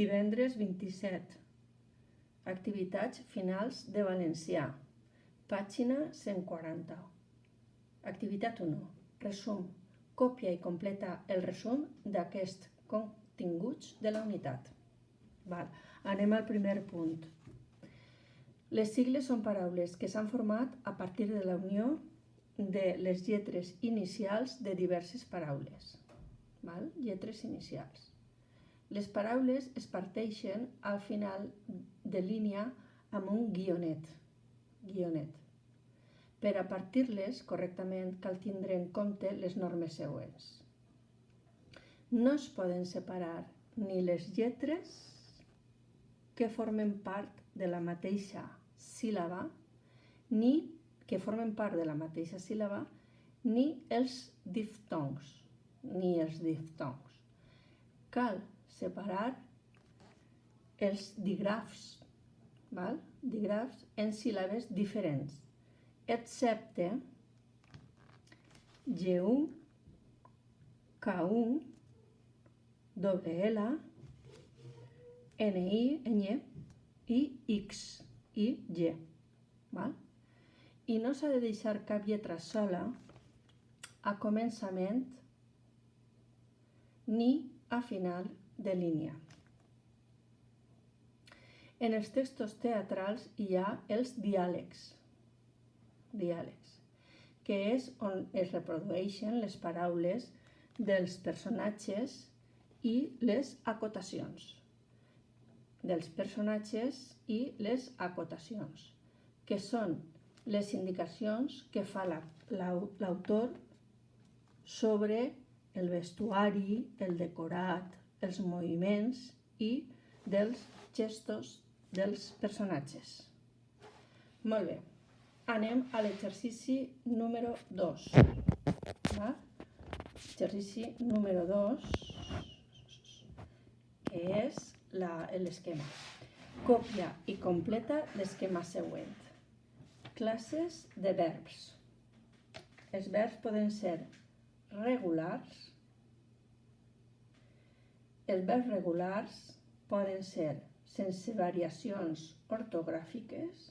Divendres 27. Activitats finals de valencià. Pàgina 140. Activitat 1. Resum. Copia i completa el resum d'aquests continguts de la unitat. Anem al primer punt. Les sigles són paraules que s'han format a partir de la unió de les lletres inicials de diverses paraules. Lletres inicials. Les paraules es parteixen al final de línia amb un guionet. Per a partir-les correctament cal tindre en compte les normes següents. No es poden separar ni les lletres que formen part de la mateixa síl·laba, ni els diftongs. Cal separar els dígrafs en síl·labes diferents, excepte G1, K1, WL, NI, i X i G. I no s'ha de deixar cap lletra sola a començament ni a final de línia. En els textos teatrals hi ha els diàlegs, que és on es reprodueixen les paraules dels personatges i les acotacions. Que són les indicacions que fa l'autor sobre el vestuari, el decorat, els moviments i dels gestos dels personatges. Molt bé, anem a l'exercici número 2. Exercici número 2, que és l'esquema. Copia i completa l'esquema següent. Classes de verbs. Els verbs poden ser regulars. Els verbs regulars poden ser sense variacions ortogràfiques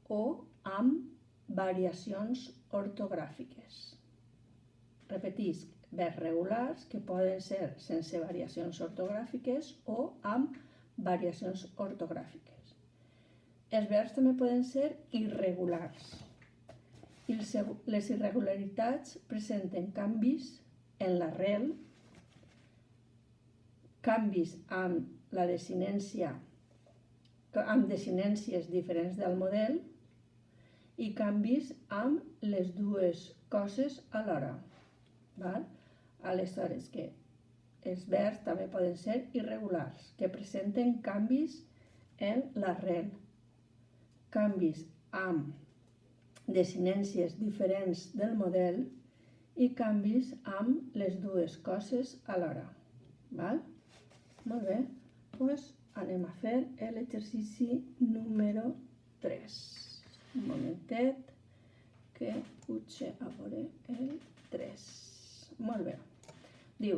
o amb variacions ortogràfiques. Repetisc, verbs regulars que poden ser sense variacions ortogràfiques o amb variacions ortogràfiques. Els verbs també poden ser irregulars. Les irregularitats presenten canvis en l'arrel, canvis amb desinències diferents del model i canvis amb les dues coses alhora. Aleshores, els verbs també poden ser irregulars, que presenten canvis en l'arrel, canvis amb desinències diferents del model i canvis amb les dues coses alhora. Molt bé, doncs anem a fer l'exercici número 3. Un momentet, que potser a veure el 3. Molt bé. Diu,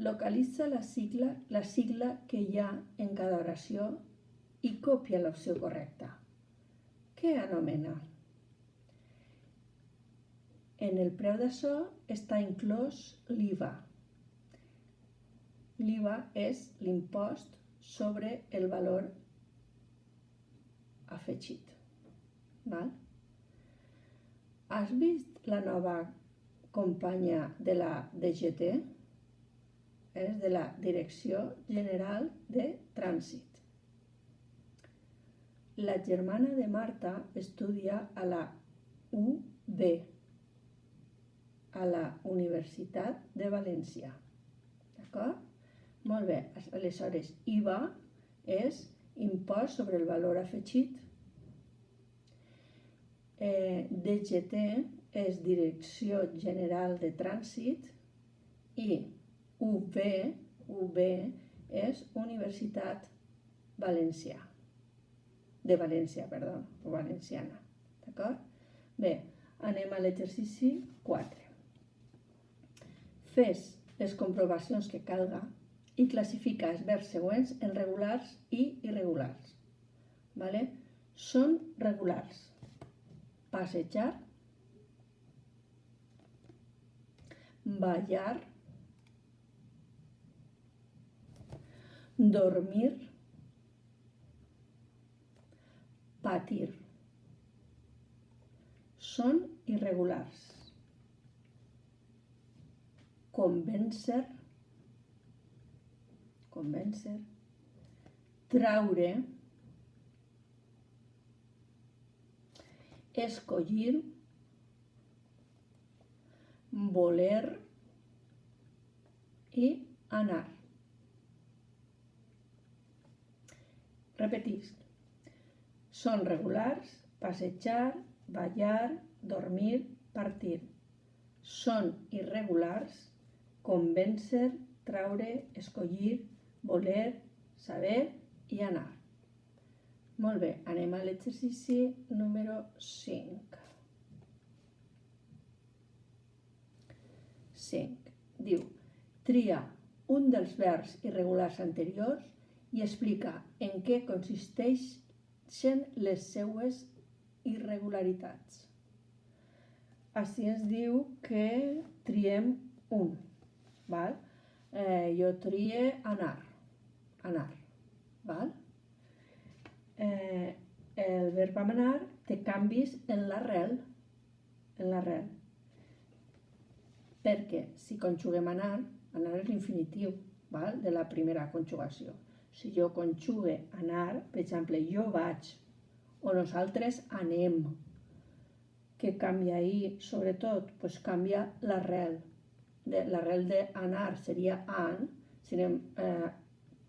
localitza la sigla que hi ha en cada oració i copia l'opció correcta. Què anomena? En el preu de so està inclòs l'IVA. L'IVA és l'impost sobre el valor afegit. Has vist la nova companya de la DGT? És de la Direcció General de Trànsit. La germana de Marta estudia a la UB, a la Universitat de València. D'acord? Molt bé, aleshores IVA és impost sobre el valor afegit. DGT és Direcció General de Trànsit i UB és Universitat Valenciana. D'acord? Bé, anem a l'exercici 4. Fes les comprovacions que calga i classifica els verbs següents en regulars i irregulars. ¿Vale? Són regulars. Passejar, ballar, dormir, patir. Són irregulars. Convèncer, traure, escollir, voler i anar. Repetisc. Són regulars, passejar, ballar, dormir, partir. Són irregulars, convèncer, traure, escollir, voler, saber i anar. Molt bé, anem a l'exercici número 5. 5. Diu, tria un dels verbs irregulars anteriors i explica en què consisteixen les seues irregularitats. Així ens diu que triem un. Val? Jo trie anar. Val? El verb anar té canvis en l'arrel. Perquè si conjuguem anar és l'infinitiu, val? De la primera conjugació. Si jo conjugue anar, per exemple, jo vaig o nosaltres anem, què canvia ahir? Sobretot, canvia l'arrel. L'arrel d'anar seria an,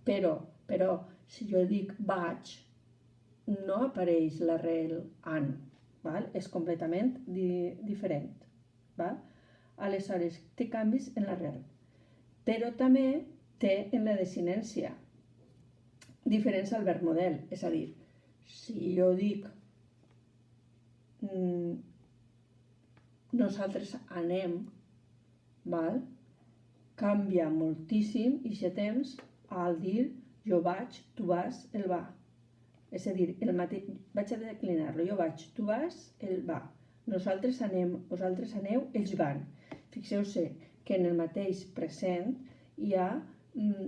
però si jo dic vaig, no apareix l'arrel an, val? És completament diferent. Val? Aleshores, té canvis en l'arrel, però també té en la desinència, diferents al verb model, és a dir, si jo dic nosaltres anem, val? Canvia moltíssim aquest temps al dir jo vaig, tu vas, el va. És a dir, vaig a declinar-lo, jo vaig, tu vas, el va. Nosaltres anem, vosaltres aneu, ells van. Fixeu-se que en el mateix present hi ha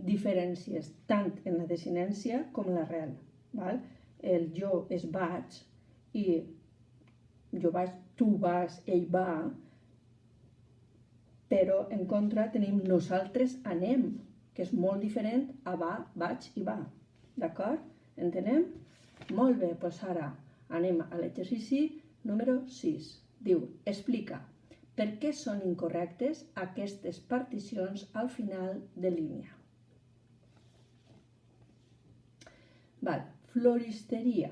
diferències tant en la desinència com en l'arrel. El jo és vaig i jo vaig, tu vas, ell va, però en contra tenim nosaltres anem, que és molt diferent a va, vaig i va. D'acord? Entenem? Molt bé, doncs ara anem a l'exercici número 6. Diu, explica per què són incorrectes aquestes particions al final de línia. Floristeria.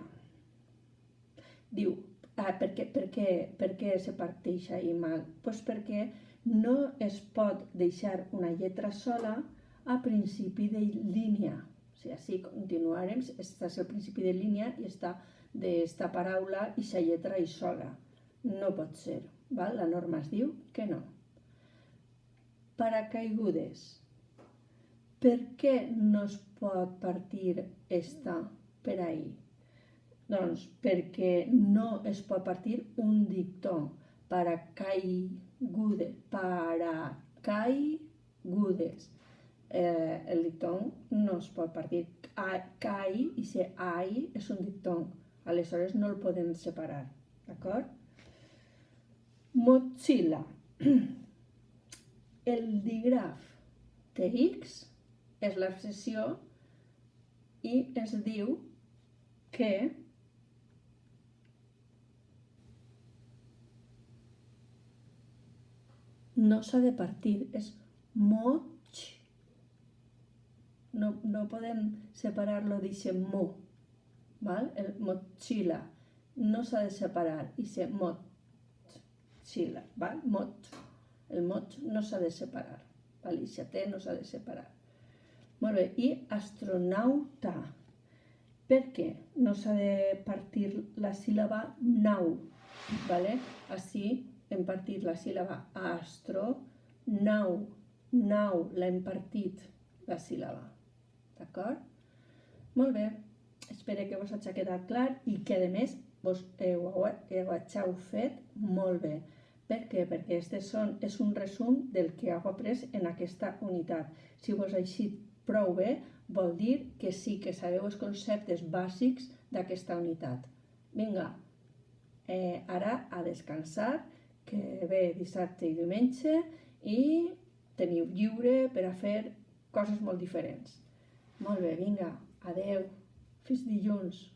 Diu, per què se parteix ahir mal? Doncs perquè no es pot deixar una lletra sola a principi de línia. O sigui, així continuarem, està el principi de línia i està d'esta paraula i la lletra hi sola. No pot ser. La norma es diu que no. Paracaigudes. Per què no es pot partir esta per ahir? Doncs perquè no es pot partir un dictó. Paracaigudes. El dictó no es pot partir. Cai i ser ai és un dictó. Aleshores no el podem separar. D'acord? Motxilla. El dígraf TX és l'expressió i ens diu que no s'ha de partir, és moch. No podem separar-lo d'aquest mo. El motxilla no s'ha de separar, i ser motxilla. El mot no s'ha de separar. I T no s'ha de separar. Molt bé, i astronauta. Per què no s'ha de partir la síl·laba nau? Així hem partit la síl·laba astro, nau l'hem partit la síl·laba. D'acord? Molt bé. Espero que vos hagi quedat clar i que, a més, vos ho hàgiu fet molt bé. Per què? Perquè és un resum del que heu après en aquesta unitat. Si vos ha eixit prou bé, vol dir que sí que sabeu els conceptes bàsics d'aquesta unitat. Vinga, ara a descansar, que ve dissabte i diumenge i teniu lliure per a fer coses molt diferents. Molt bé, vinga, adeu, fins dilluns.